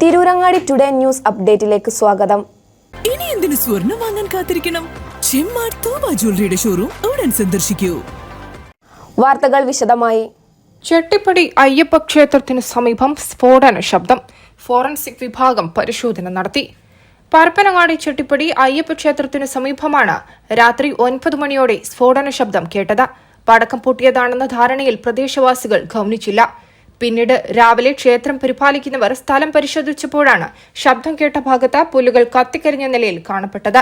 Tirurangadi today news അപ്ഡേറ്റിലേക്ക് സ്വാഗതം. ഇനി എന്തിനു സ്വർണം വാങ്ങാൻ കാത്തിരിക്കണം? ചെമ്മാട് തോബ ജ്വല്ലറിയുടെ ഷോറൂം ഉടൻ സന്ദർശിക്കൂ. വാർത്തകൾ വിശദമായി. ചെട്ടിപ്പടി അയ്യപ്പ ക്ഷേത്രത്തിന് സമീപം സ്ഫോടന ശബ്ദം. ഫോറൻസിക് വിഭാഗം പരിശോധന നടത്തി. പരപ്പനങ്ങാടി ചെട്ടിപ്പടി അയ്യപ്പ ക്ഷേത്രത്തിന് സമീപമാണ് രാത്രി 9 മണിയോടെ സ്ഫോടന ശബ്ദം കേട്ടത്. പടക്കം പൊട്ടിയതാണെന്ന ധാരണയിൽ പ്രദേശവാസികൾ ഗൌനിച്ചില്ല. പിന്നീട് രാവിലെ ക്ഷേത്രം പരിപാലിക്കുന്നവർ സ്ഥലം പരിശോധിച്ചപ്പോഴാണ് ശബ്ദം കേട്ട ഭാഗത്ത് പുല്ലുകൾ കത്തിക്കരിഞ്ഞ നിലയിൽ കാണപ്പെട്ടത്.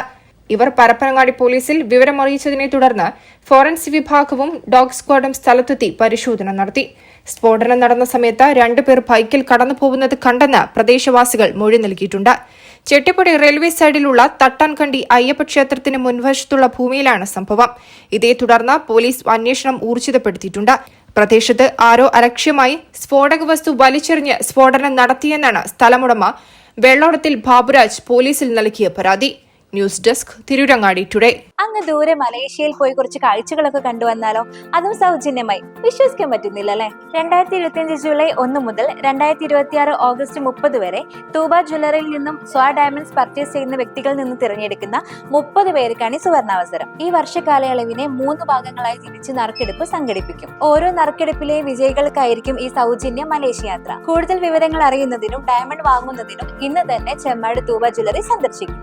ഇവർ പരപ്പനങ്ങാടി പോലീസിൽ വിവരമറിയിച്ചതിനെ തുടർന്ന് ഫോറൻസിക് വിഭാഗവും ഡോഗ് സ്ക്വാഡും സ്ഥലത്തെത്തി പരിശോധന നടത്തി. സ്ഫോടനം നടന്ന സമയത്ത് 2 പേർ ബൈക്കിൽ കടന്നു പോകുന്നത് കണ്ടെന്ന് പ്രദേശവാസികൾ മൊഴി നൽകിയിട്ടുണ്ട്. ചെട്ടിപ്പടി റെയിൽവേ സൈഡിലുള്ള തട്ടാൻകണ്ടി അയ്യപ്പ ക്ഷേത്രത്തിന് മുൻവശത്തുള്ള ഭൂമിയിലാണ് സംഭവം. ഇതേ തുടർന്ന് പോലീസ് അന്വേഷണം ഊർജിതപ്പെടുത്തിയിട്ടുണ്ട്. പ്രദേശത്ത് ആരോ അലക്ഷ്യമായി സ്ഫോടക വസ്തു വലിച്ചെറിഞ്ഞ് സ്ഫോടനം നടത്തിയെന്നാണ് സ്ഥലമുടമ വെള്ളോടത്തിൽ ബാബുരാജ് പോലീസിൽ നൽകിയ പരാതി. News desk, Tirurangadi today. അങ്ങ് ദൂരെ മലേഷ്യയിൽ പോയി കുറച്ച് കാഴ്ചകളൊക്കെ കണ്ടുവന്നാലോ? അതും സൗജന്യമായി. വിശ്വസിക്കാൻ പറ്റുന്നില്ല അല്ലെ? 2025 ജൂലൈ 1 മുതൽ 2026 ഓഗസ്റ്റ് 30 വരെ തൂബ ജ്വല്ലറിയിൽ നിന്നും സ്വാ ഡയമണ്ട്സ് പർച്ചേസ് ചെയ്യുന്ന വ്യക്തികളിൽ നിന്ന് തിരഞ്ഞെടുക്കുന്ന 30 പേർക്കാണ് ഈ സുവർണാവസരം. ഈ വർഷകാലയളവിനെ 3 ഭാഗങ്ങളായി തിരിച്ച് നറുക്കെടുപ്പ് സംഘടിപ്പിക്കും. ഓരോ നറുക്കെടുപ്പിലെയും വിജയികൾക്കായിരിക്കും ഈ സൗജന്യ മലേഷ്യ യാത്ര. കൂടുതൽ വിവരങ്ങൾ അറിയുന്നതിനും ഡയമണ്ട് വാങ്ങുന്നതിനും ഇന്ന് തന്നെ ചെമ്മാട് തൂബ ജ്വല്ലറി സന്ദർശിക്കും.